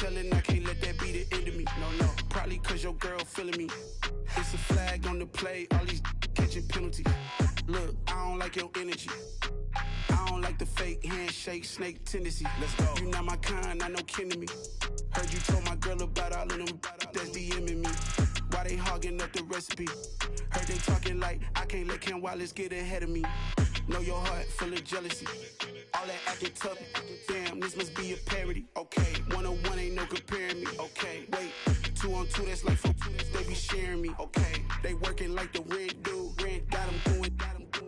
telling I can't let that be the end of me. No, probably cause your girl feeling me. It's a flag on the play, all these catching penalties. Look, I don't like your energy. I don't like the fake handshake, snake tendency. Let's go. You not my kind, not no kin to me. Heard you told my girl about all of them that's DMing me. Why they hogging up the recipe? Heard they talking like I can't let Ken Wallace get ahead of me. Know your heart full of jealousy. All that acting tough, damn, this must be a parody. Okay, 1-on-1 ain't no comparing me. Okay, wait, 2-on-2, that's like 4, they be sharing me. Okay, they working like the rent do. Rent got them doing,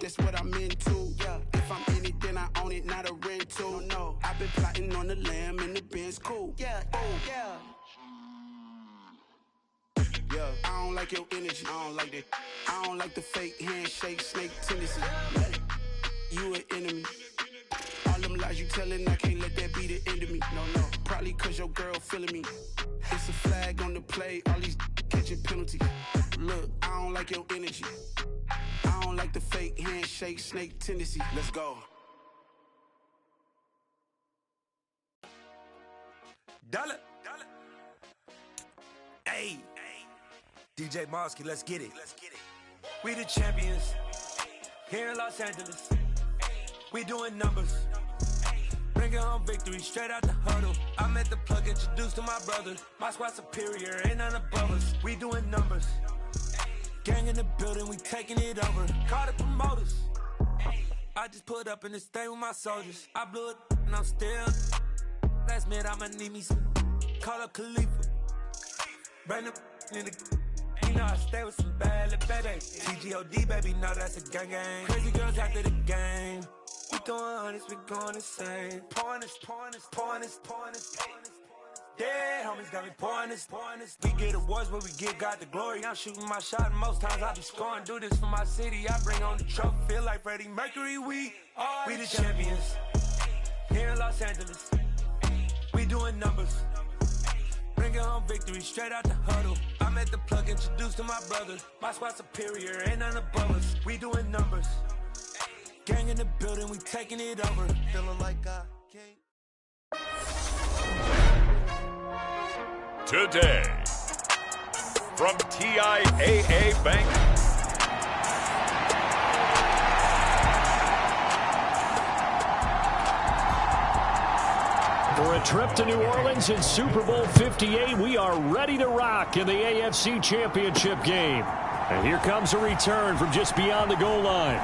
that's what I'm into. Yeah, if I'm in it, then I own it, not a rental. No, I've been plotting on the lamb and the Benz cool. Yeah, yeah. Yeah, I don't like your energy. I don't like that. I don't like the fake handshake, snake tendency. You an enemy. All them lies you telling, I can't let that be the end of me. No, probably cause your girl feeling me. It's a flag on the play, all these catching penalties. Look, I don't like your energy. I don't like the fake handshake, snake tendency. Let's go. Dollar. Hey. DJ Mosky, let's get it. We the champions here in Los Angeles. We doing numbers. Bringing home victory straight out the huddle. I'm at the plug, introduced to my brother. My squad superior, ain't none above us. We doing numbers. Gang in the building, we taking it over. Call the promoters. I just put up in this thing with my soldiers. I blew it and I'm still. Last minute I'ma need me some. Call up Khalifa. Brand new in the. You know I stay with some bad little baby. TGOD, baby, know that's a gang gang. Crazy girls after the game. We throwing hundreds, we going insane. Pouring this. Dead homies got me pouring this. We get awards, but we give God the glory. I'm shooting my shot, and most times I be scoring. Do this for my city, I bring on the trophy. Feel like Freddie Mercury, we the champions. Here in Los Angeles, we doing numbers. Bringing home victory straight out the huddle. I'm at the plug, introduced to my brother. My squad superior, ain't none above us. We doing numbers. Gang in the building, we taking it over. Feeling like I can't. Today, from TIAA Bank. For a trip to New Orleans in Super Bowl 58, we are ready to rock in the AFC Championship game. And here comes a return from just beyond the goal line.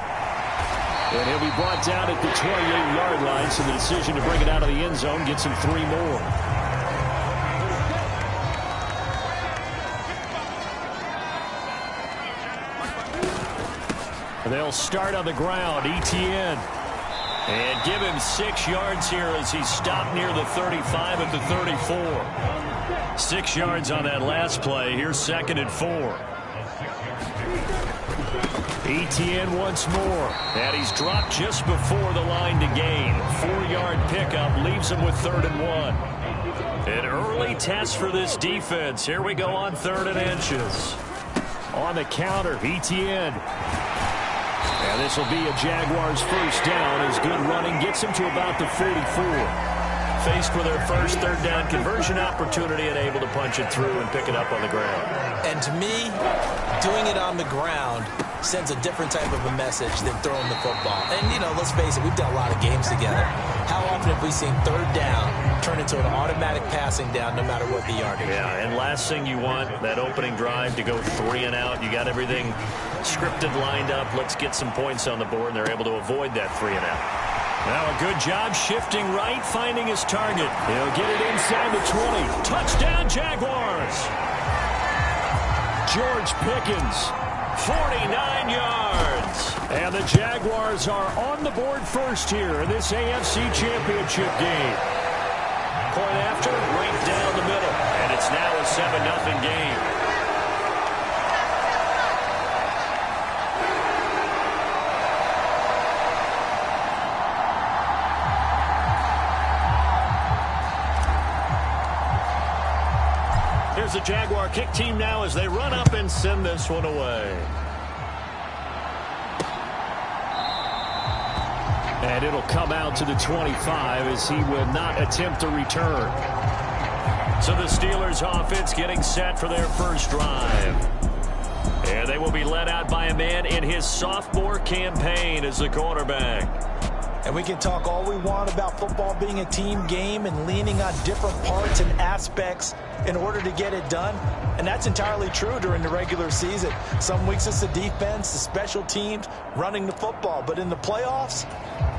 And he'll be brought down at the 28-yard line, so the decision to bring it out of the end zone gets him 3 more. They'll start on the ground. Etienne. And give him 6 yards here as he's stopped near the 35 at the 34. 6 yards on that last play. Here's 2nd and 4. Etienne once more. And he's dropped just before the line to gain. 4-yard pickup leaves him with 3rd and 1. An early test for this defense. Here we go on 3rd and inches. On the counter, Etienne. And this will be a Jaguars first down as good running gets him to about the 44. Faced with their first 3rd down conversion opportunity and able to punch it through and pick it up on the ground. And to me, doing it on the ground sends a different type of a message than throwing the football. And, you know, let's face it, we've done a lot of games together. How often have we seen 3rd down turn into an automatic passing down no matter what the yardage? Yeah, and last thing you want, that opening drive to go 3 and out. You got everything scripted, lined up. Let's get some points on the board, and they're able to avoid that 3 and out. Now a good job shifting right, finding his target. He'll get it inside the 20. Touchdown, Jaguars! George Pickens, 49 yards. And the Jaguars are on the board first here in this AFC Championship game. Point after, right down the middle. And it's now a 7-0 game. Here's the Jaguar kick team now as they run up and send this one away. And it'll come out to the 25 as he will not attempt to return. So the Steelers offense getting set for their first drive. And they will be led out by a man in his sophomore campaign as the quarterback. And we can talk all we want about football being a team game and leaning on different parts and aspects in order to get it done. And that's entirely true during the regular season. Some weeks it's the defense, the special teams, running the football. But in the playoffs,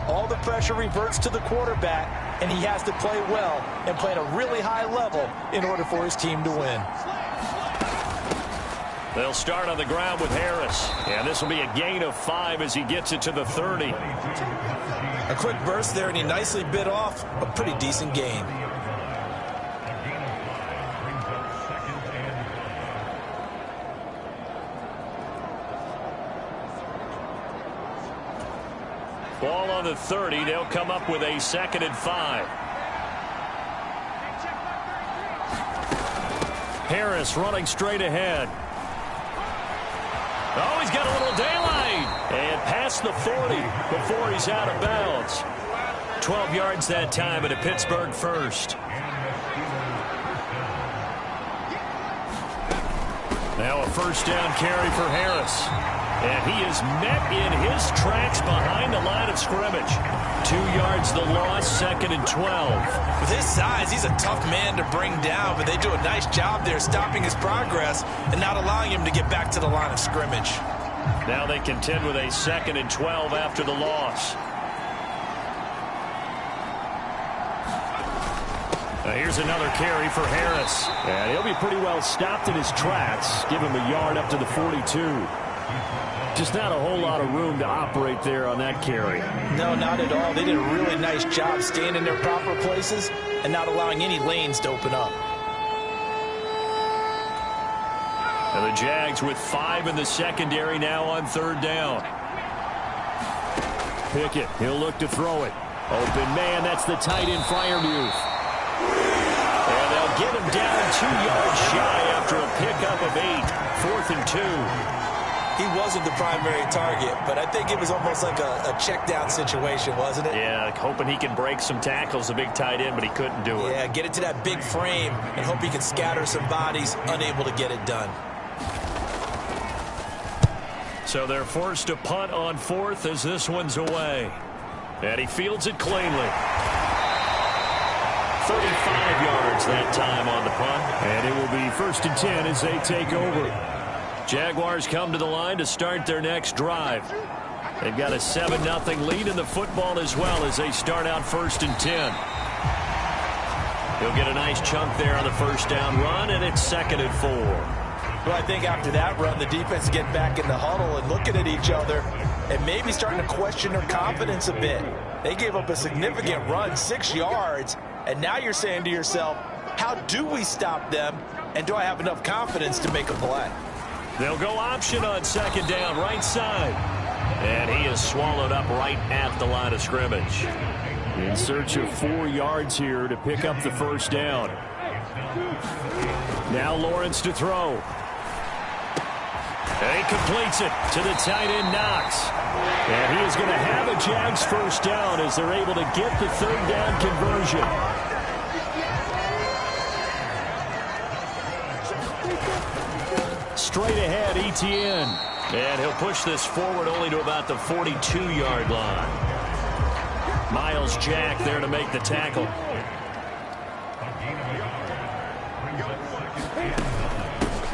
all the pressure reverts to the quarterback, and he has to play well and play at a really high level in order for his team to win. They'll start on the ground with Harris. And this will be a gain of 5 as he gets it to the 30. A quick burst there, and he nicely bit off a pretty decent gain. Ball on the 30. They'll come up with a 2nd and 5. Harris running straight ahead. Oh, he's got a little daylight. And past the 40 before he's out of bounds. 12 yards that time at a Pittsburgh first. Now a first down carry for Harris. And he is met in his tracks behind the line of scrimmage. 2 yards the loss, 2nd and 12. With his size, he's a tough man to bring down, but they do a nice job there stopping his progress and not allowing him to get back to the line of scrimmage. Now they contend with a 2nd and 12 after the loss. Now here's another carry for Harris. And he'll be pretty well stopped in his tracks. Give him a yard up to the 42. Just not a whole lot of room to operate there on that carry. No, not at all. They did a really nice job staying in their proper places and not allowing any lanes to open up. And the Jags with 5 in the secondary now on 3rd down. Pickett, he'll look to throw it. Open man, that's the tight end Freiermuth. And they'll get him down 2 yards shy after a pickup of 8. 4th and 2. He wasn't the primary target, but I think it was almost like a check down situation, wasn't it? Yeah, like hoping he can break some tackles, a big tight end, but he couldn't do it. Yeah, get it to that big frame and hope he can scatter some bodies, unable to get it done. So they're forced to punt on 4th as this one's away. And he fields it cleanly. 35 yards that time on the punt. And it will be 1st and 10 as they take over. Jaguars come to the line to start their next drive. They've got a 7-0 lead in the football as well as they start out 1st and 10. He'll get a nice chunk there on the first down run, and it's 2nd and 4. Well, I think after that run, the defense get back in the huddle and looking at each other and maybe starting to question their confidence a bit. They gave up a significant run, 6 yards, and now you're saying to yourself, how do we stop them, and do I have enough confidence to make a play? They'll go option on 2nd down, right side. And he is swallowed up right at the line of scrimmage. In search of 4 yards here to pick up the first down. Now Lawrence to throw. And he completes it to the tight end Knox. And he is going to have a Jags first down as they're able to get the 3rd down conversion. Straight ahead, Etienne. And he'll push this forward only to about the 42-yard line. Miles Jack there to make the tackle.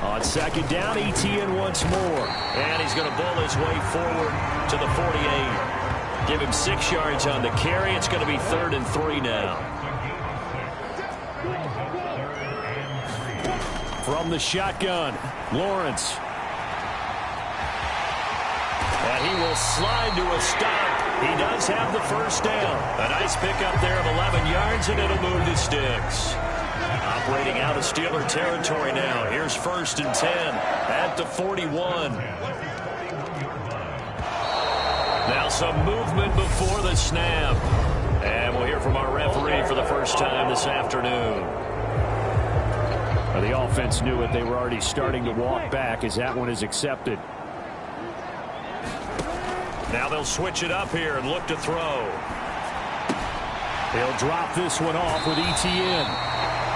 On 2nd down, Etienne once more. And he's going to bull his way forward to the 48. Give him 6 yards on the carry. It's going to be 3rd and 3 now. From the shotgun, Lawrence. And he will slide to a stop. He does have the first down. A nice pickup there of 11 yards, and it'll move the sticks. Operating out of Steeler territory now. Here's 1st and 10 at the 41. Now some movement before the snap. And we'll hear from our referee for the first time this afternoon. The offense knew it. They were already starting to walk back as that one is accepted. Now they'll switch it up here and look to throw. He'll drop this one off with Etienne.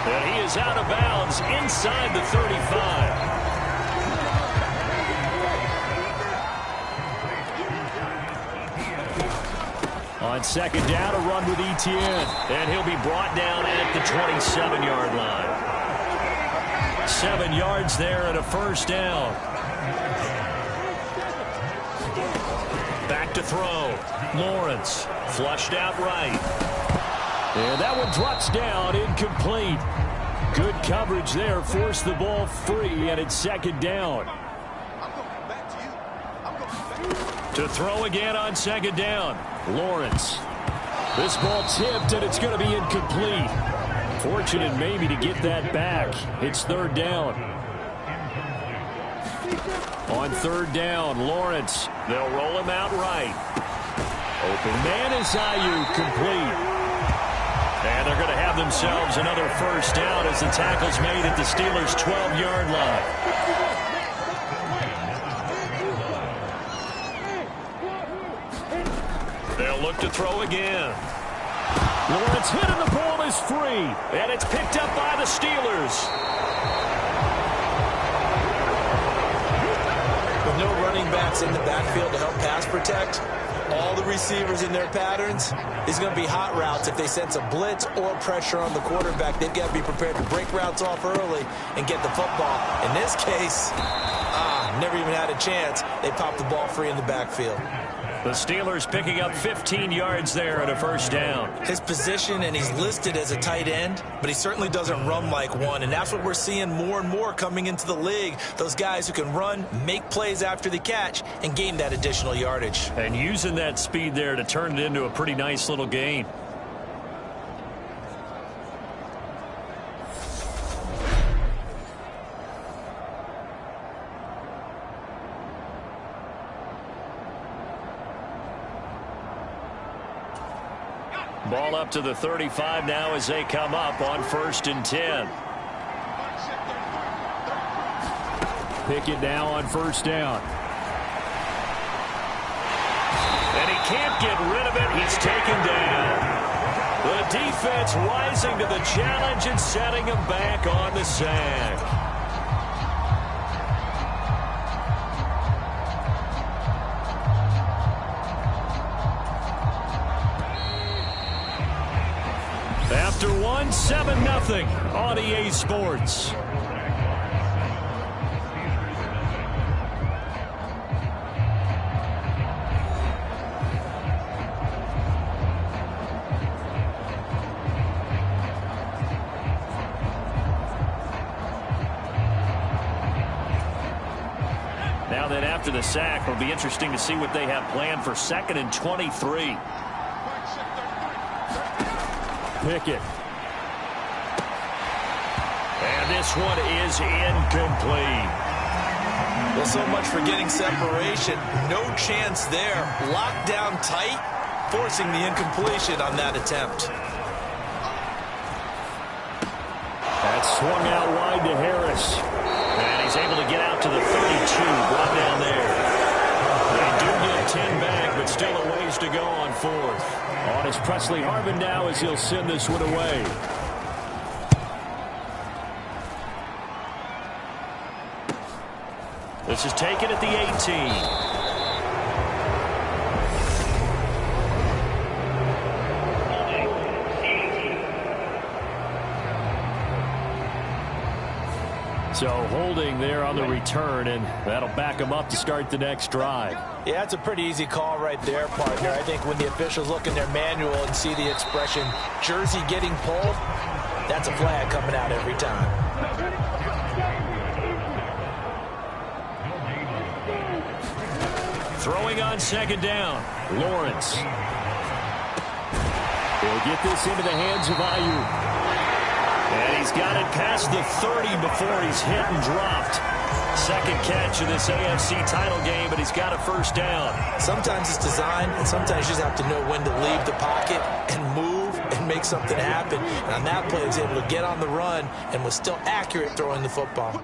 And he is out of bounds inside the 35. On second down, a run with Etienne. And he'll be brought down at the 27-yard line. 7 yards there and a first down. Back to throw. Lawrence flushed out right. And that one drops down, incomplete. Good coverage there, forced the ball free, and it's second down. To throw again on second down. Lawrence. This ball tipped, and it's going to be incomplete. Fortunate maybe to get that back. It's third down. On third down, Lawrence. They'll roll him out right. Open man is Ayuk, complete. And they're going to have themselves another first down as the tackle's made at the Steelers' 12-yard line. They'll look to throw again. Lawrence hit and the ball is free. And it's picked up by the Steelers. With no running backs in the backfield to help pass protect, all the receivers in their patterns is going to be hot routes. If they sense a blitz or pressure on the quarterback, they've got to be prepared to break routes off early and get the football. In this case, never even had a chance. They popped the ball free in the backfield. The Steelers picking up 15 yards there at a first down. His position, and he's listed as a tight end, but he certainly doesn't run like one, and that's what we're seeing more and more coming into the league. Those guys who can run, make plays after the catch, and gain that additional yardage. And using that speed there to turn it into a pretty nice little gain. Ball up to the 35 now as they come up on 1st and 10. Pickett now on first down. And he can't get rid of it. He's taken down. The defense rising to the challenge and setting him back on the sack. After one, 7-0 on EA Sports. Now then, after the sack, it'll be interesting to see what they have planned for 2nd and 23. Pickett. And this one is incomplete. Well, so much for getting separation. No chance there. Locked down tight, forcing the incompletion on that attempt. That swung out wide to Harris. And he's able to get out to the 32, brought down there. They do get 10 back, but still a ways to go on 4th. On is Presley Harvin now as he'll send this one away. This is taken at the 18. So holding there on the return, and that'll back them up to start the next drive. Yeah, it's a pretty easy call right there, partner. I think when the officials look in their manual and see the expression, jersey getting pulled, that's a flag coming out every time. Throwing on second down, Lawrence. He'll get this into the hands of Ayuk. And he's got it past the 30 before he's hit and dropped. Second catch of this AFC title game, but he's got a first down. Sometimes it's design, and sometimes you just have to know when to leave the pocket and move and make something happen. And on that play, he was able to get on the run and was still accurate throwing the football.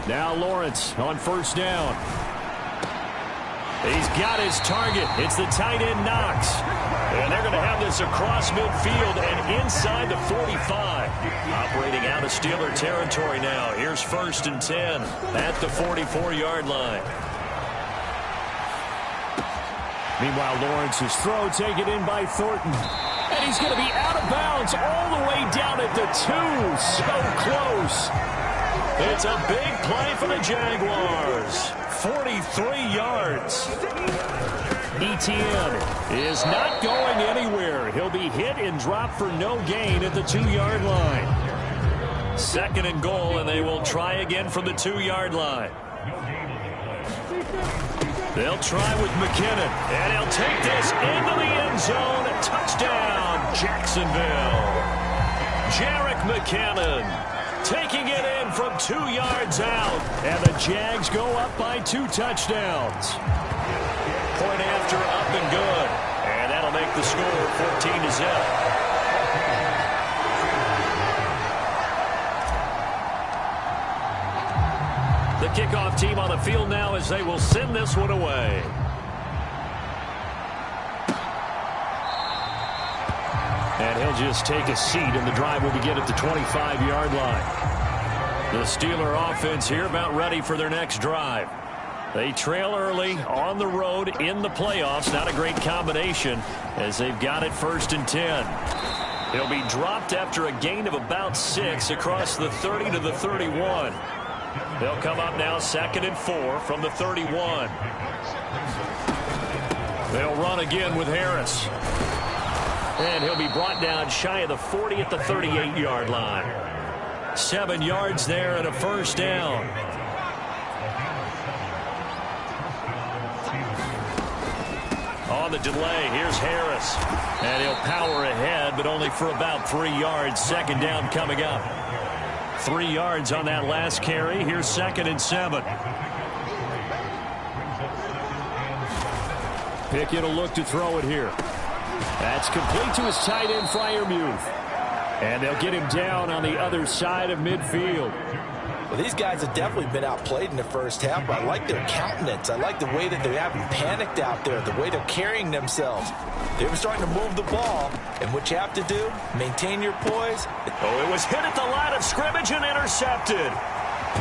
Now Lawrence on first down. He's got his target. It's the tight end Knox. And they're going to have this across midfield and inside the 45. Operating out of Steeler territory now. Here's 1st and 10 at the 44-yard line. Meanwhile, Lawrence's throw taken in by Thornton. And he's going to be out of bounds all the way down at the 2. So close. It's a big play for the Jaguars. 43 yards. Etienne is not going anywhere. He'll be hit and dropped for no gain at the 2-yard line. 2nd and goal, and they will try again from the 2-yard line. They'll try with McKinnon, and he'll take this into the end zone. Touchdown, Jacksonville. Jerick McKinnon taking it in from 2 yards out, and the Jags go up by 2 touchdowns. Point after up and good, and that'll make the score 14-0. The kickoff team on the field now as they will send this one away. And he'll just take a seat, and the drive will begin at the 25-yard line. The Steeler offense here about ready for their next drive. They trail early on the road in the playoffs. Not a great combination as they've got it 1st and 10. He'll be dropped after a gain of about 6 across the 30 to the 31. They'll come up now 2nd and 4 from the 31. They'll run again with Harris. And he'll be brought down shy of the 40 at the 38-yard line. 7 yards there and a 1st down. On the delay, here's Harris. And he'll power ahead, but only for about 3 yards. 2nd down coming up. 3 yards on that last carry. Here's 2nd and 7. Pickett will look to throw it here. That's complete to his tight end, Freiermuth. And they'll get him down on the other side of midfield. Well, these guys have definitely been outplayed in the first half, but I like their countenance. I like the way that they haven't panicked out there, the way they're carrying themselves. They were starting to move the ball, and what you have to do, maintain your poise. Oh, it was hit at the line of scrimmage and intercepted.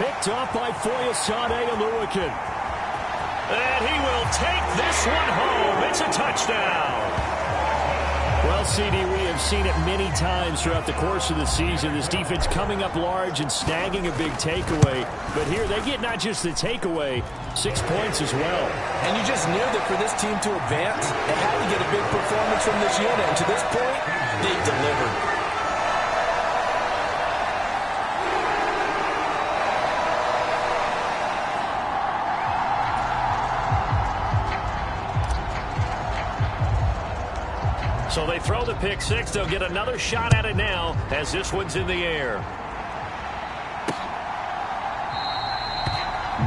Picked up by Foyesade Oluwakin. And he will take this one home. It's a touchdown. Well, CD, we have seen it many times throughout the course of the season. This defense coming up large and snagging a big takeaway. But here they get not just the takeaway, 6 points as well. And you just knew that for this team to advance, they had to get a big performance from this unit. And to this point, they've delivered. So they throw the pick six. They'll get another shot at it now as this one's in the air.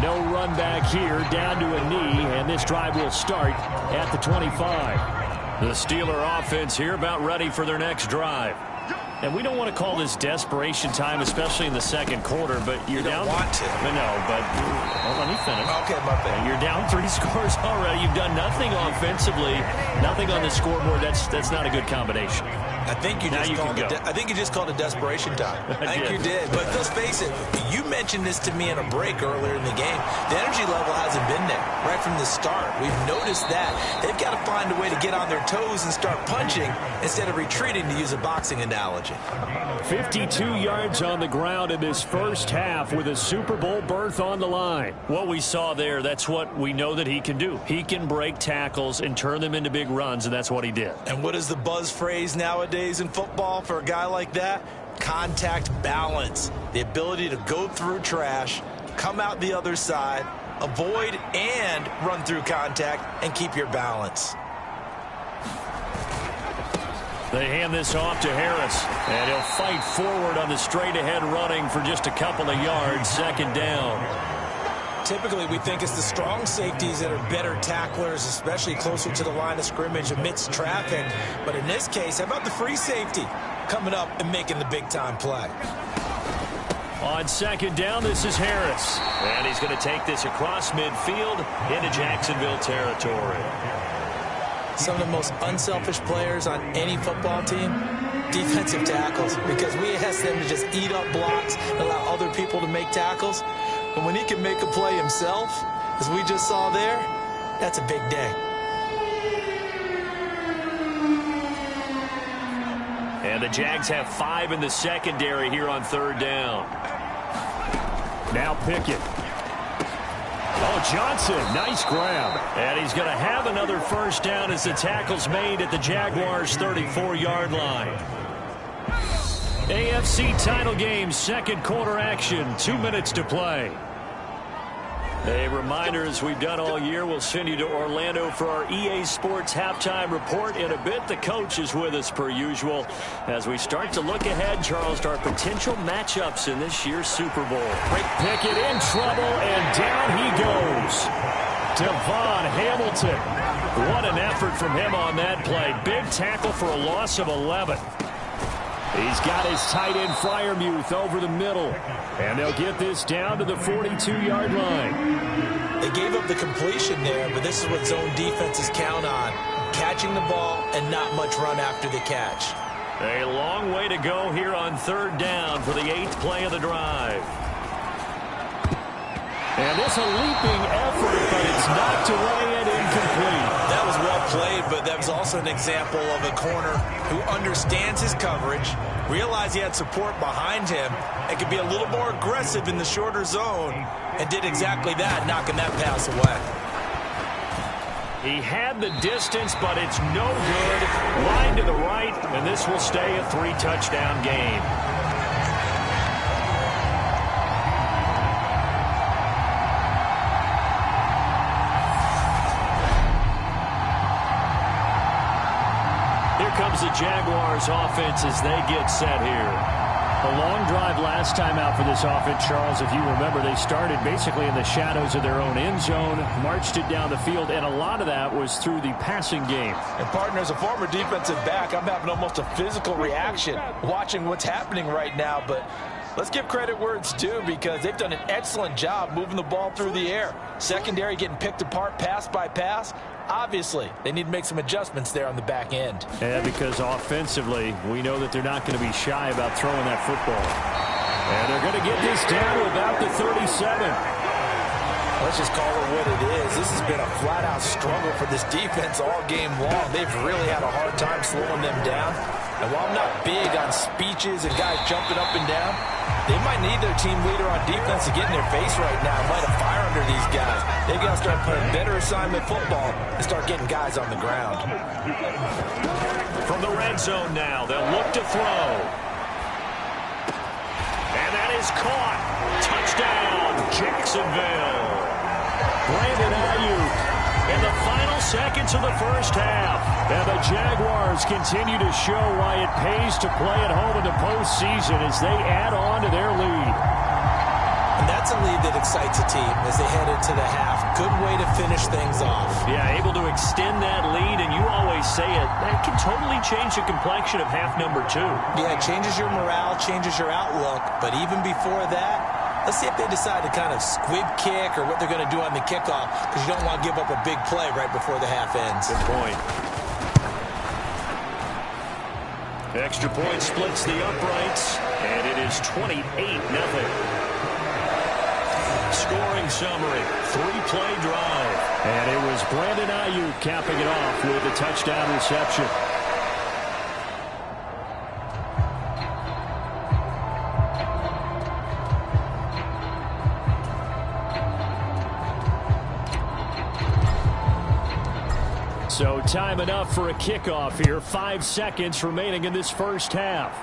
No run back here, down to a knee, and this drive will start at the 25. The Steeler offense here about ready for their next drive. And we don't want to call this desperation time, especially in the second quarter, but you're down. You don't want to. No, but well, let me finish. Okay, my bad. You're down 3 scores already. You've done nothing offensively, nothing on the scoreboard. That's not a good combination. I think you just called it desperation time. I think you did. But let's face it, you mentioned this to me in a break earlier in the game. The energy level hasn't been there right from the start. We've noticed that. They've got to find a way to get on their toes and start punching instead of retreating, to use a boxing analogy. 52 yards on the ground in this first half with a Super Bowl berth on the line. What we saw there, that's what we know that he can do. He can break tackles and turn them into big runs, and that's what he did. And what is the buzz phrase nowadays in football for a guy like that? Contact balance. The ability to go through trash, come out the other side, avoid and run through contact, and keep your balance. They hand this off to Harris, and he'll fight forward on the straight-ahead running for just a couple of yards. 2nd down. Typically, we think it's the strong safeties that are better tacklers, especially closer to the line of scrimmage amidst traffic. But in this case, how about the free safety coming up and making the big-time play? On second down, this is Harris. And he's going to take this across midfield into Jacksonville territory. Some of the most unselfish players on any football team, defensive tackles, because we ask them to just eat up blocks and allow other people to make tackles. But when he can make a play himself, as we just saw there, that's a big day. And the Jags have 5 in the secondary here on third down. Now Pickett. Oh, Johnson, nice grab. And he's going to have another first down as the tackle's made at the Jaguars' 34-yard line. AFC title game, second quarter action, 2 minutes to play. A reminder, as we've done all year, we'll send you to Orlando for our EA Sports halftime report in a bit. The coach is with us per usual as we start to look ahead, Charles, to our potential matchups in this year's Super Bowl. Pickett in trouble, and down he goes. Devon Hamilton. What an effort from him on that play. Big tackle for a loss of 11. He's got his tight end Freiermuth over the middle. And they'll get this down to the 42-yard line. They gave up the completion there, but this is what zone defenses count on. Catching the ball and not much run after the catch. A long way to go here on third down for the 8th play of the drive. And it's a leaping effort, but it's knocked away and incomplete. That was well played, but that was also an example of a corner who understands his coverage, realized he had support behind him, and could be a little more aggressive in the shorter zone, and did exactly that, knocking that pass away. He had the distance, but it's no good. Line to the right, and this will stay a 3-touchdown game. Comes the Jaguars offense as they get set here. A long drive last time out for this offense, Charles. If you remember, they started basically in the shadows of their own end zone, marched it down the field, and a lot of that was through the passing game. And partner, as a former defensive back, I'm having almost a physical reaction watching what's happening right now, but let's give credit where it's due because they've done an excellent job moving the ball through the air. Secondary getting picked apart pass by pass. Obviously, they need to make some adjustments there on the back end. Yeah, because offensively, we know that they're not going to be shy about throwing that football. And they're going to get this down to about the 37. Let's just call it what it is. This has been a flat-out struggle for this defense all game long. They've really had a hard time slowing them down. And while I'm not big on speeches and guys jumping up and down, they might need their team leader on defense to get in their face right now, light a fire under these guys. They've got to start playing better assignment football and start getting guys on the ground. From the red zone now, they'll look to throw. And that is caught. Touchdown, Jacksonville. Brandon Ayuk in the final seconds of the first half. And the Jaguars continue to show why it pays to play at home in the postseason as they add on to their lead. And that's a lead that excites a team as they head into the half. Good way to finish things off. Yeah, able to extend that lead, and you always say it, that can totally change the complexion of half number 2. Yeah, it changes your morale, changes your outlook, but even before that, let's see if they decide to kind of squib kick or what they're going to do on the kickoff, because you don't want to give up a big play right before the half ends. Good point. Extra point splits the uprights, and it is 28-0. Scoring summary, 3-play drive. And it was Brandon Ayuk capping it off with a touchdown reception. So time enough for a kickoff here. 5 seconds remaining in this first half.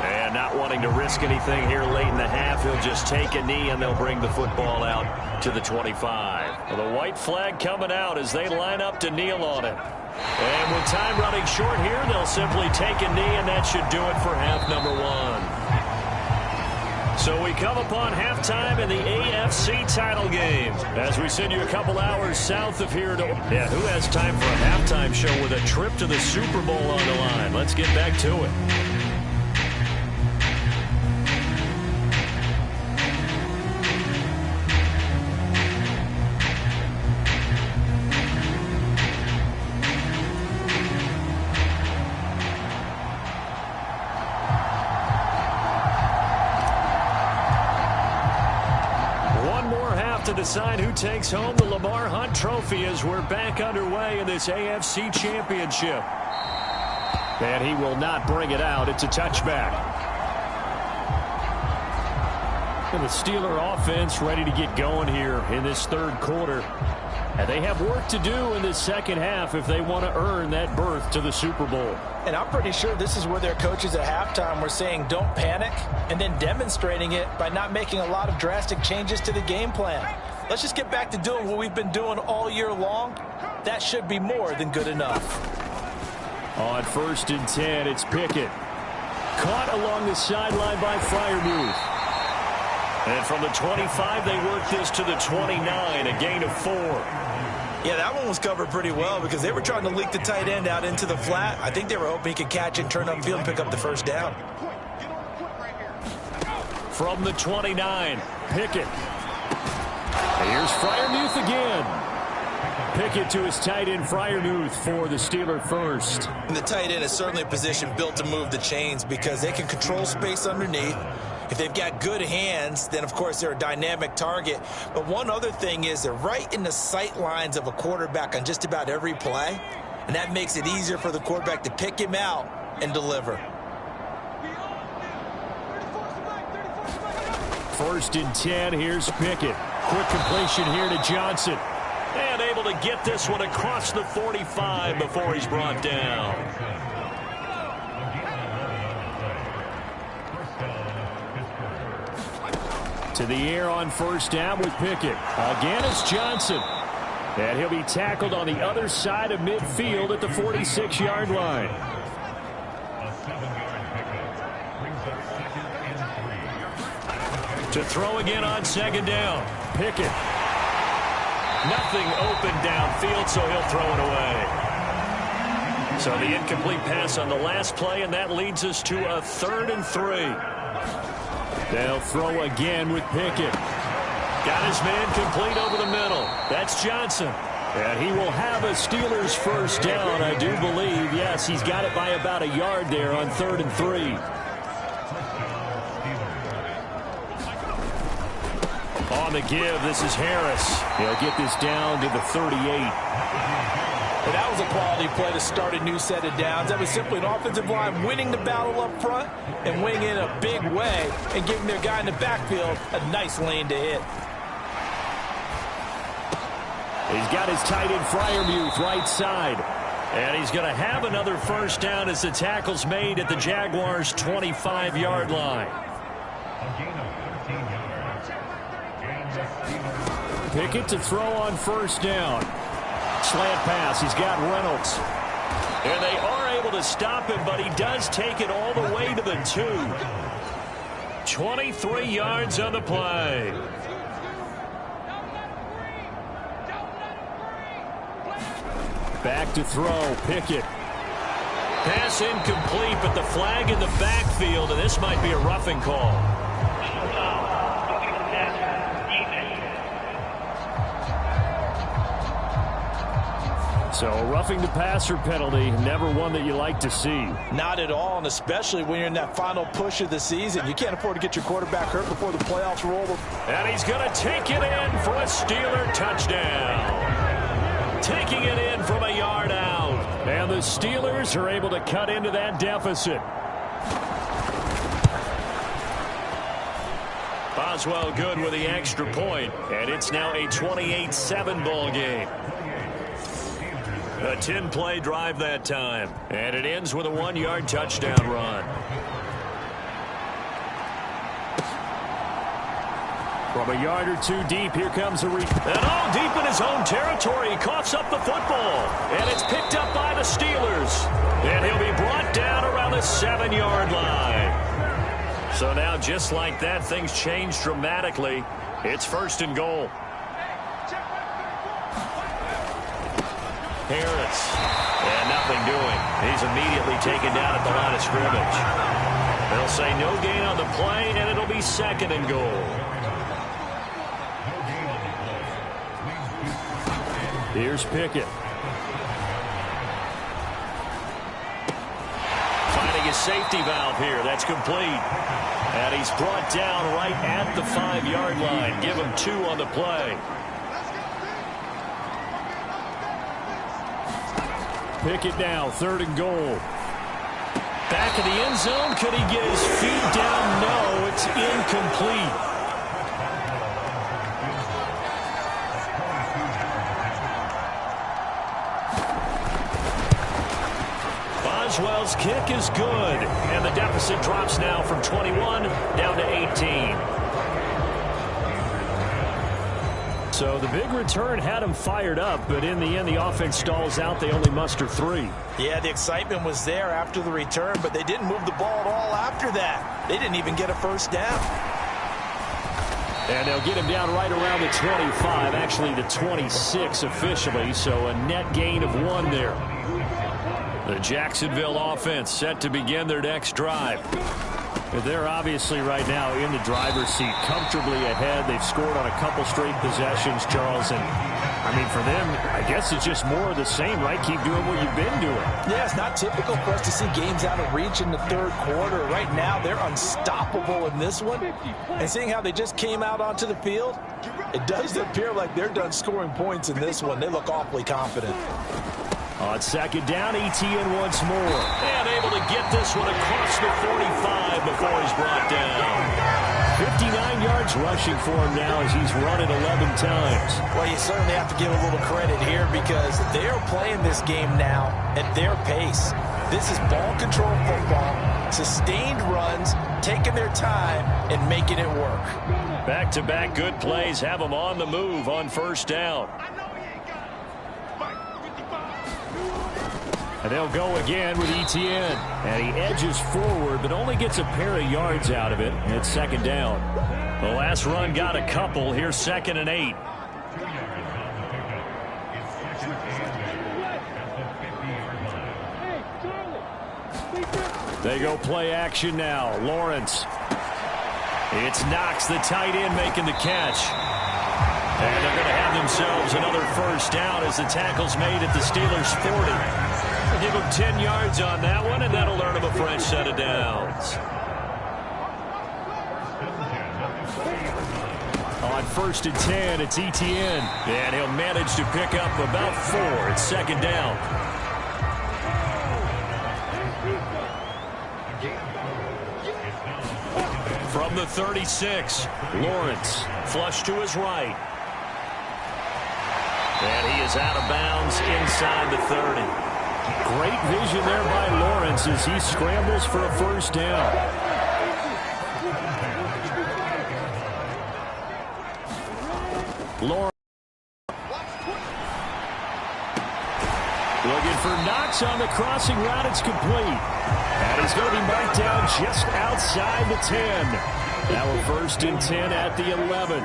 And not wanting to risk anything here late in the half, he'll just take a knee and they'll bring the football out to the 25. Well, the white flag coming out as they line up to kneel on it. And with time running short here, they'll simply take a knee, and that should do it for half number 1. So we come upon halftime in the AFC title game as we send you a couple hours south of here to... Yeah, who has time for a halftime show with a trip to the Super Bowl on the line? Let's get back to it. to decide who takes home the Lamar Hunt Trophy as we're back underway in this AFC Championship. And he will not bring it out. It's a touchback. And the Steeler offense ready to get going here in this third quarter. And they have work to do in this second half if they want to earn that berth to the Super Bowl. And I'm pretty sure this is where their coaches at halftime were saying don't panic, and then demonstrating it by not making a lot of drastic changes to the game plan. Let's just get back to doing what we've been doing all year long. That should be more than good enough. On 1st and 10, it's Pickett. Caught along the sideline by Freiermuth. And from the 25, they work this to the 29, a gain of 4. Yeah, that one was covered pretty well because they were trying to leak the tight end out into the flat. I think they were hoping he could catch it, turn upfield, and pick up the first down. From the 29, Pickett. Here's Freiermuth again. Pickett to his tight end, Freiermuth, for the Steeler first. And the tight end is certainly a position built to move the chains because they can control space underneath. If they've got good hands, then, of course, they're a dynamic target. But one other thing is they're right in the sight lines of a quarterback on just about every play, and that makes it easier for the quarterback to pick him out and deliver. 1st and 10, here's Pickett. Quick completion here to Johnson. And able to get this one across the 45 before he's brought down. To the air on 1st down with Pickett. Again, it's Johnson. And he'll be tackled on the other side of midfield at the 46-yard line. To throw again on 2nd down. Pickett. Nothing open downfield, so he'll throw it away. So the incomplete pass on the last play, and that leads us to a 3rd and 3. They'll throw again with Pickett. Got his man complete over the middle. That's Johnson. And he will have a Steelers first down, I do believe. Yes, he's got it by about a yard there on 3rd and 3. On the give, this is Harris. He'll get this down to the 38. But that was a quality play to start a new set of downs. That was simply an offensive line winning the battle up front and winning in a big way and giving their guy in the backfield a nice lane to hit. He's got his tight end Freiermuth right side. And he's going to have another first down as the tackle's made at the Jaguars' 25-yard line. Pickett to throw on 1st down. Slant pass. He's got Reynolds. And they are able to stop him, but he does take it all the way to the 2. 23 yards on the play. Back to throw. Pickett. Pass incomplete, but the flag in the backfield, and this might be a roughing call. So a roughing the passer penalty, never one that you like to see. Not at all, and especially when you're in that final push of the season. You can't afford to get your quarterback hurt before the playoffs roll. And he's going to take it in for a Steeler touchdown. Taking it in from a yard out. And the Steelers are able to cut into that deficit. Boswell good with the extra point, and it's now a 28-7 ball game. A 10-play drive that time, and it ends with a 1-yard touchdown run. From a yard or 2 deep, here comes a and all deep in his own territory. He coughs up the football, and it's picked up by the Steelers. And he'll be brought down around the 7-yard line. So now, just like that, things change dramatically. It's 1st and goal. Harris. And nothing doing. He's immediately taken down at the line of scrimmage. They'll say no gain on the play, and it'll be 2nd and goal. Here's Pickett. Finding his safety valve here. That's complete. And he's brought down right at the 5-yard line. Give him 2 on the play. Pick it now, 3rd and goal. Back of the end zone. Could he get his feet down? No, it's incomplete. Boswell's kick is good, and the deficit drops now from 21 down to 18. So the big return had him fired up, but in the end, the offense stalls out. They only muster 3. Yeah, the excitement was there after the return, but they didn't move the ball at all after that. They didn't even get a first down. And they'll get him down right around the 25, actually the 26 officially, so a net gain of 1 there. The Jacksonville offense set to begin their next drive. They're obviously right now in the driver's seat, comfortably ahead. They've scored on a couple straight possessions, Charles. And, I mean, for them, I guess it's just more of the same, right? Keep doing what you've been doing. Yeah, it's not typical for us to see games out of reach in the 3rd quarter. Right now, they're unstoppable in this one. And seeing how they just came out onto the field, it does appear like they're done scoring points in this one. They look awfully confident. On 2nd down, ETN once more. And able to get this one across the 45 before he's brought down. 59 yards rushing for him now as he's run it 11 times. Well, you certainly have to give a little credit here because they're playing this game now at their pace. This is ball control football, sustained runs, taking their time and making it work. Back-to-back good plays have them on the move on 1st down. And they'll go again with ETN. And he edges forward, but only gets a pair of yards out of it. And it's 2nd down. The last run got a couple. Here's 2nd and 8. They go play action now. Lawrence. It's Knox, the tight end, making the catch. And they're going to have themselves another 1st down as the tackle's made at the Steelers' 40. Give him 10 yards on that one, and that'll earn him a fresh set of downs. On 1st and 10, it's ETN. And he'll manage to pick up about 4. It's 2nd down. From the 36, Lawrence, flush to his right. And he is out of bounds inside the 30. Great vision there by Lawrence as he scrambles for a 1st down. Lawrence looking for Knox on the crossing route. It's complete. And he's going to be marked down just outside the 10. Now a 1st and 10 at the 11.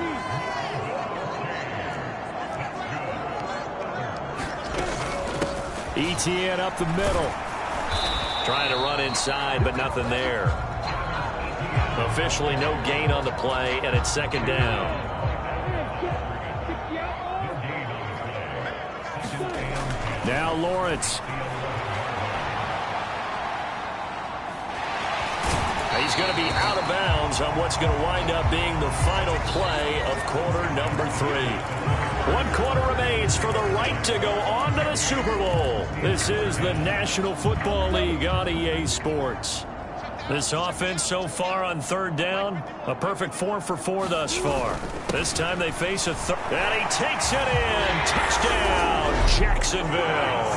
ETN up the middle. Trying to run inside, but nothing there. Officially no gain on the play, and it's 2nd down. Now Lawrence. He's going to be out of bounds on what's going to wind up being the final play of quarter number 3. 1 quarter remains for the right to go on to the Super Bowl. This is the National Football League on EA Sports. This offense so far on 3rd down, a perfect 4 for 4 thus far. This time they face a third. And he takes it in. Touchdown, Jacksonville.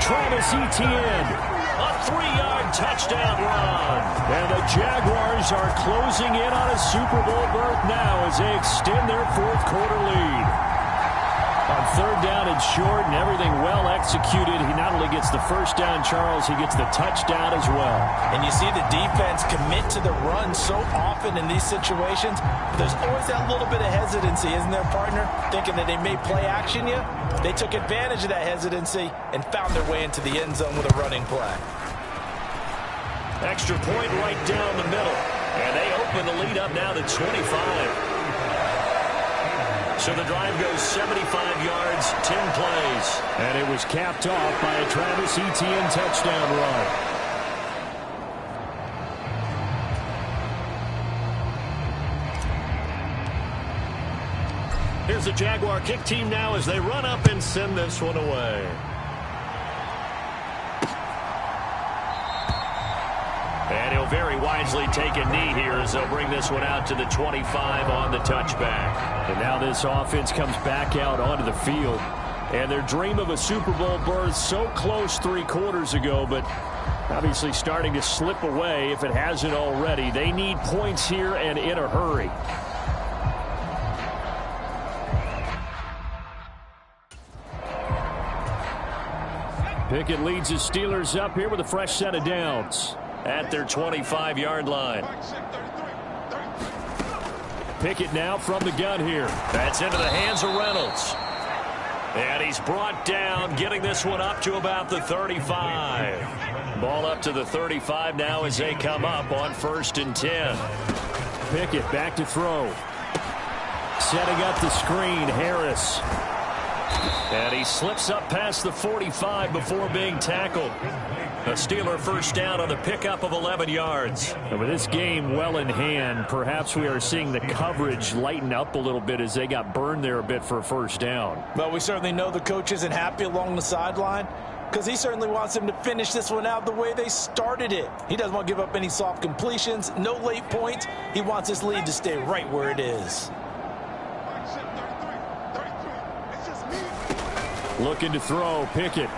Travis Etienne. A 3-yard touchdown run. And the Jaguars are closing in on a Super Bowl berth now as they extend their 4th quarter lead. On 3rd down and short and everything well executed, he not only gets the 1st down, Charles, he gets the touchdown as well. And you see the defense commit to the run so often in these situations. There's always that little bit of hesitancy, isn't there, partner? Thinking that they may play action you. They took advantage of that hesitancy and found their way into the end zone with a running play. Extra point right down the middle. And they open the lead up now to 25. So the drive goes 75 yards, 10 plays. And it was capped off by a Travis Etienne touchdown run. Here's the Jaguar kick team now as they run up and send this one away. And he'll very wisely take a knee here as they'll bring this one out to the 25 on the touchback. And now this offense comes back out onto the field. And their dream of a Super Bowl berth so close 3 quarters ago, but obviously starting to slip away if it hasn't already. They need points here and in a hurry. Pickett leads his Steelers up here with a fresh set of downs at their 25-yard line. Pickett now from the gun here. That's into the hands of Reynolds. And he's brought down, getting this one up to about the 35. Ball up to the 35 now as they come up on 1st and 10. Pickett back to throw. Setting up the screen, Harris. And he slips up past the 45 before being tackled. A Steeler first down on the pickup of 11 yards. And with this game well in hand, perhaps we are seeing the coverage lighten up a little bit as they got burned there a bit for a first down. Well, we certainly know the coach isn't happy along the sideline because he certainly wants them to finish this one out the way they started it. He doesn't want to give up any soft completions, no late points. He wants this lead to stay right where it is. Looking to throw, Pickett.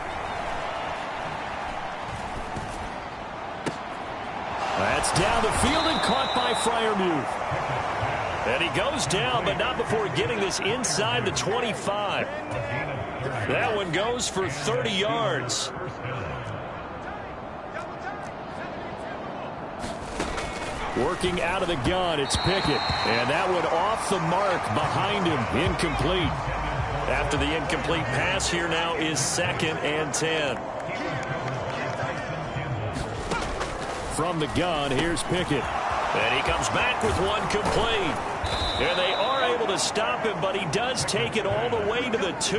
That's down the field and caught by Freiermuth. And he goes down, but not before getting this inside the 25. That one goes for 30 yards. Working out of the gun, it's Pickett. And that one off the mark behind him, incomplete. After the incomplete pass, here now is 2nd and 10. From the gun, here's Pickett. And he comes back with one complete. And they are able to stop him, but he does take it all the way to the 2.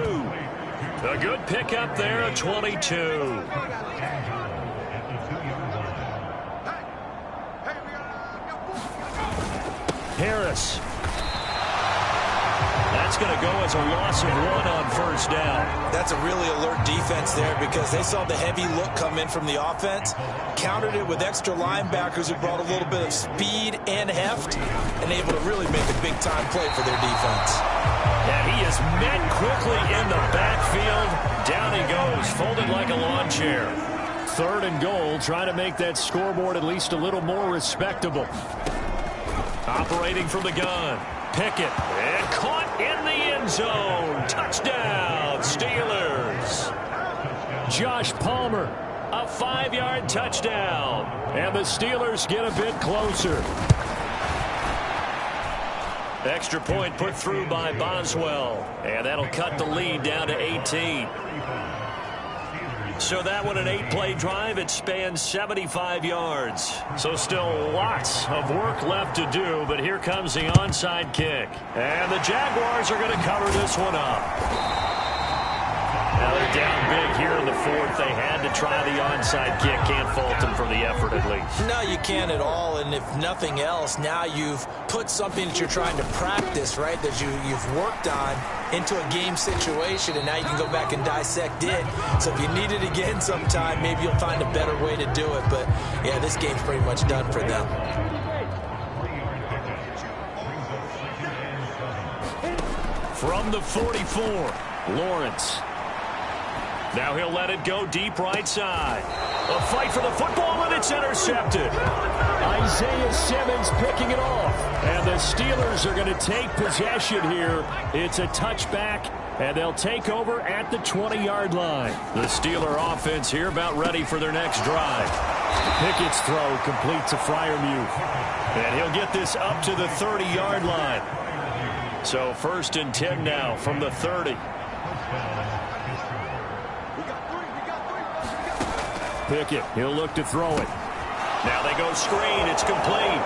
A good pickup there, a 22. Harris. That's going to go as a loss of 1 on 1st down. That's a really alert defense there because they saw the heavy look come in from the offense, countered it with extra linebackers who brought a little bit of speed and heft, and able to really make a big-time play for their defense. And he is met quickly in the backfield. Down he goes, folded like a lawn chair. 3rd and goal, trying to make that scoreboard at least a little more respectable. Operating from the gun. Pickett, and caught in the end zone. Touchdown, Steelers. Josh Palmer, a 5-yard touchdown. And the Steelers get a bit closer. Extra point put through by Boswell. And that'll cut the lead down to 18. So that one, an 8-play drive. It spans 75 yards. So still lots of work left to do, but here comes the onside kick. And the Jaguars are going to cover this one up. Now they're down big here in the 4th. They had to try the onside kick. Can't fault them for the effort at least. No, you can't at all. And if nothing else, now you've put something that you're trying to practice, right, that you've worked on into a game situation, and now you can go back and dissect it. So if you need it again sometime, maybe you'll find a better way to do it. But, yeah, this game's pretty much done for them. From the 44, Lawrence. Now he'll let it go deep right side. A fight for the football, and it's intercepted. Isaiah Simmons picking it off. And the Steelers are going to take possession here. It's a touchback, and they'll take over at the 20-yard line. The Steeler offense here about ready for their next drive. Pickett's throw complete to Freiermuth. And he'll get this up to the 30-yard line. So 1st and 10 now from the 30. Pickett, he'll look to throw it. Now they go screen. It's complete.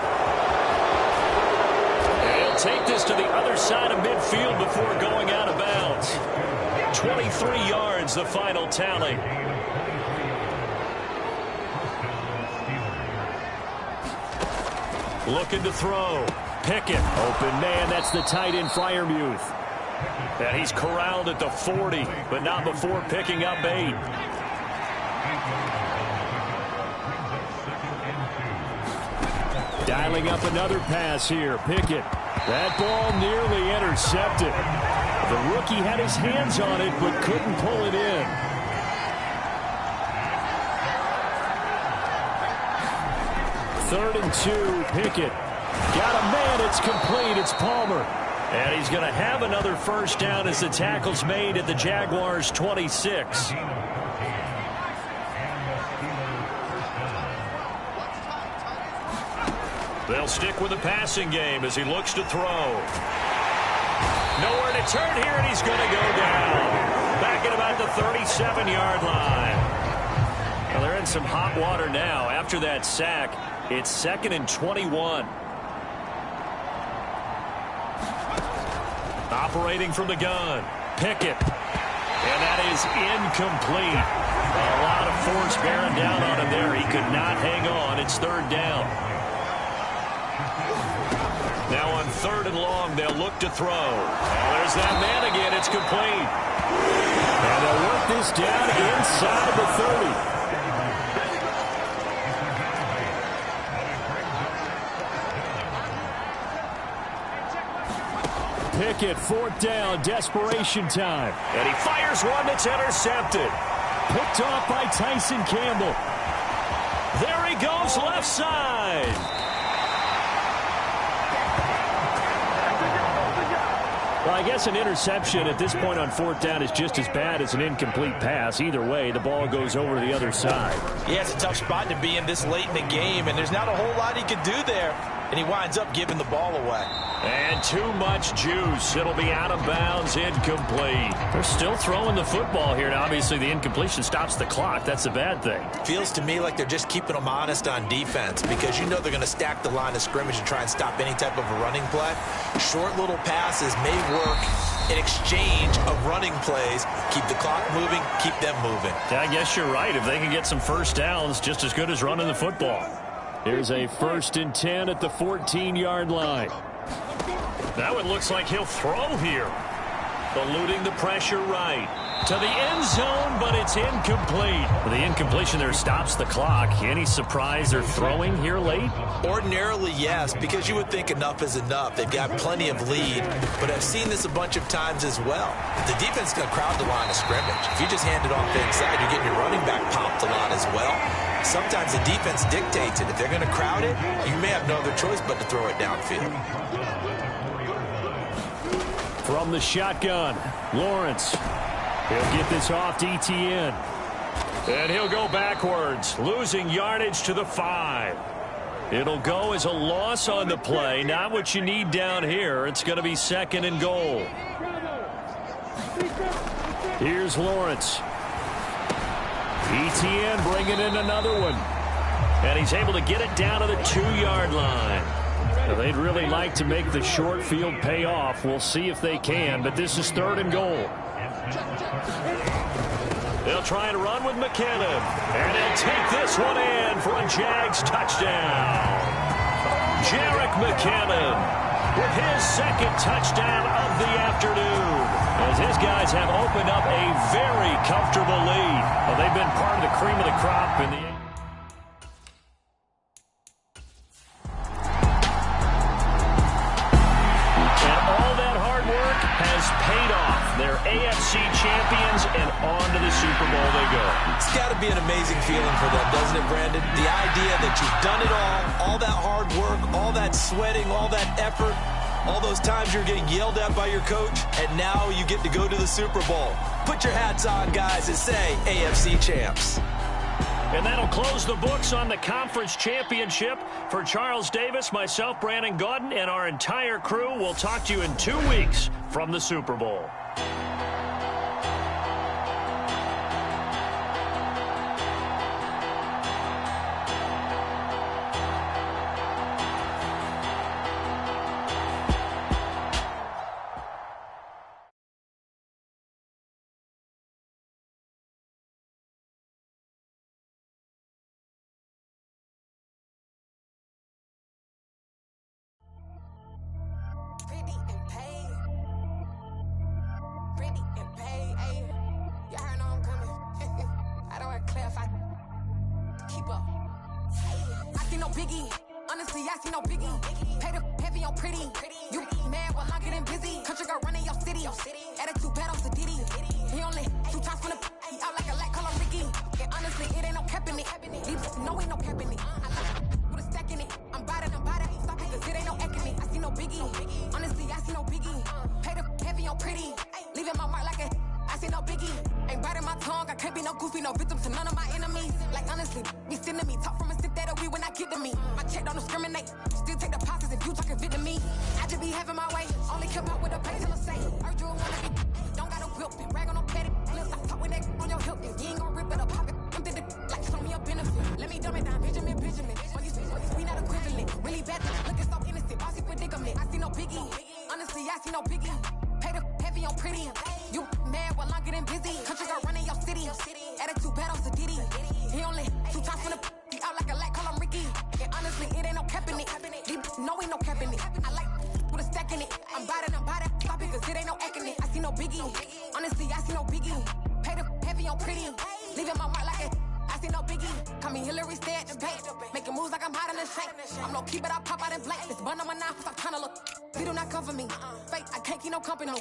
And he'll take this to the other side of midfield before going out of bounds. 23 yards, the final tally. Looking to throw. Pickett, open man. That's the tight end, Freiermuth. And he's corralled at the 40, but not before picking up 8. Dialing up another pass here. Pickett. That ball nearly intercepted. The rookie had his hands on it, but couldn't pull it in. Third and 2, Pickett. Got a man, it's complete, it's Palmer. And he's going to have another first down as the tackle's made at the Jaguars' 26. They'll stick with the passing game as he looks to throw. Nowhere to turn here, and he's going to go down. Back at about the 37-yard line. Well, they're in some hot water now. After that sack, it's 2nd and 21. Operating from the gun, Pickett. And that is incomplete. A lot of force bearing down on him there. He could not hang on. It's 3rd down. Now on 3rd and long, they'll look to throw. Oh, there's that man again. It's complete. And they'll work this down inside the 30. Pickett, 4th down, desperation time. And he fires one that's intercepted. Picked off by Tyson Campbell. There he goes, left side. Well, I guess an interception at this point on 4th down is just as bad as an incomplete pass. Either way, the ball goes over to the other side. Yeah, it's a tough spot to be in this late in the game, and there's not a whole lot he could do there. And he winds up giving the ball away. And too much juice. It'll be out of bounds, incomplete. They're still throwing the football here. Now, obviously, the incompletion stops the clock. That's a bad thing. Feels to me like they're just keeping them honest on defense because you know they're going to stack the line of scrimmage and try and stop any type of a running play. Short little passes may work in exchange of running plays. Keep the clock moving, keep them moving. Yeah, I guess you're right. If they can get some first downs, just as good as running the football. Here's a 1st and 10 at the 14-yard line. That one looks like he'll throw here. Eluding the pressure right. To the end zone, but it's incomplete. The incompletion there stops the clock. Any surprise they're throwing here late? Ordinarily, yes, because you would think enough is enough. They've got plenty of lead, but I've seen this a bunch of times as well. The defense is going to crowd the line of scrimmage. If you just hand it off the inside, you're getting your running back popped a lot as well. Sometimes the defense dictates it. If they're going to crowd it, you may have no other choice but to throw it downfield. From the shotgun, Lawrence. He'll get this off to ETN. And he'll go backwards, losing yardage to the 5. It'll go as a loss on the play. Not what you need down here. It's going to be 2nd and goal. Here's Lawrence. ETN bringing in another one. And he's able to get it down to the 2-yard line. Now, they'd really like to make the short field pay off. We'll see if they can, but this is 3rd and goal. They'll try and run with McKinnon. And he'll take this one in for a Jags touchdown. Jerick McKinnon with his 2nd touchdown of the afternoon. As his guys have opened up a very comfortable lead. Well, they've been part of the cream of the crop in the... has paid off. They're AFC champions, and on to the Super Bowl they go. It's got to be an amazing feeling for them, doesn't it, Brandon? The idea that you've done it all that hard work, all that sweating, all that effort, all those times you're getting yelled at by your coach, and now you get to go to the Super Bowl. Put your hats on, guys, and say AFC champs. And that'll close the books on the conference championship. For Charles Davis, myself, Brandon Gaudin, and our entire crew, we'll talk to you in 2 weeks from the Super Bowl. to clarify. Keep up. I see no biggie. Honestly, I see no biggie. Pay the heavy on pretty. You mad while I'm getting busy. Country girl running your city. Attitude bad on the Diddy. He only 2 times from the he out like a light, call him Ricky. And honestly, it ain't no cap in it. No, ain't no cap in it. I like with a stack in it. I'm biting. Stop it, cause it ain't no eck in it. I see no biggie. Honestly, I see no biggie. Pay the heavy on pretty. Leaving my mark like a I see no biggie. Ain't biting my tongue. I can't be no goofy, no victim to none of my enemies. Like honestly, be sending me talk from a sip that we when I get to me. My check don't discriminate. Still take the pauses if you talking Vietnamese. I just be having my way. Only come out with a pay till I say. Heard you wanna be. Don't got a whip. Rag on no petty. Lips, I talk with that on your hip. You ain't gon' rip it up. Pop it. I'm the like show me a benefit. Let me dumb it down. Benjamin. We not equivalent. Really bad. Looking so innocent. Bossy predicament. I see no biggie. Honestly, I see no biggie. Pay the heavy on pretty. You mad while I'm getting busy. Country girl running your city. Attitude bad on the Diddy. He only 2 times from the he out like a light, call him Ricky. And honestly, it ain't no cap in it. No, ain't no cap in it. I like with a stack in it. I'm biting. Stop it, cause it ain't no eck in it. I see no biggie. Honestly, I see no biggie. Pay the heavy on pretty. Leaving my mark like it. I see no biggie. Call me Hillary, stay at the bank. Making moves like I'm hot in the shank. I'm low key, but I pop out in blank. This bun on my knife, I'm trying to look. They do not come for me. Fake, I can't keep no company.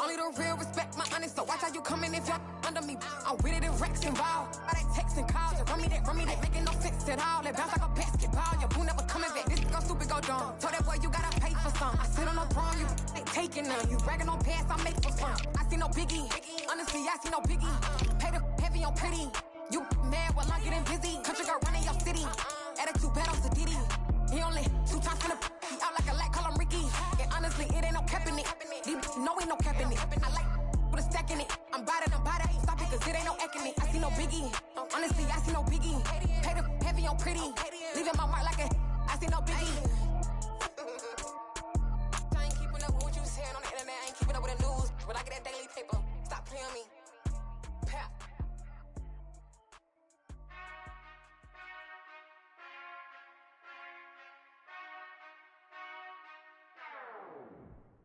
Only the real respect my honest. So watch how you coming if you're under me. I'm with it and Rex involved. By that text and calls. Run me that making no sense at all. That bounce like a basketball. Your boo never coming back. This go stupid, go dumb. Told that boy you gotta pay for some. I sit on the throne, you ain't taking none. You bragging on past, I make for fun. I see no biggie. Honestly, I see no biggie. Pay the heavy on pretty. You mad while I'm getting busy. Country girl running your city. Attitude bad on the Diddy. He only 2 times from the he out like a light, call him Ricky. And honestly, it ain't no cap in it. No, ain't no cap in it. I like with a stack in it. I'm biting. Stop it, cause it ain't no eck in it. I see no biggie. Honestly, I see no biggie. Pay the heavy on pretty. Leaving my mark like a I see no biggie. I ain't keeping up with what you saying on the internet. I ain't keeping up with the news. But I get that daily paper. Stop playing me. Pap.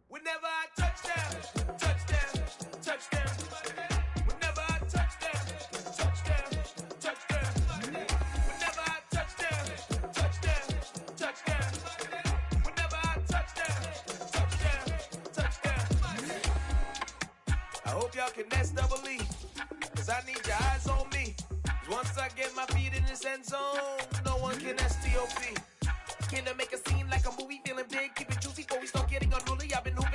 Whenever I touch them. Whenever I touch them. Whenever I touch them. Whenever I touch them. I hope y'all can nest double E, cause I need your eyes on me. Once I get my feet in this end zone, no one can STOP. Can I make a scene like a movie, feeling big, keep it juicy before we start getting unruly. I've been hooping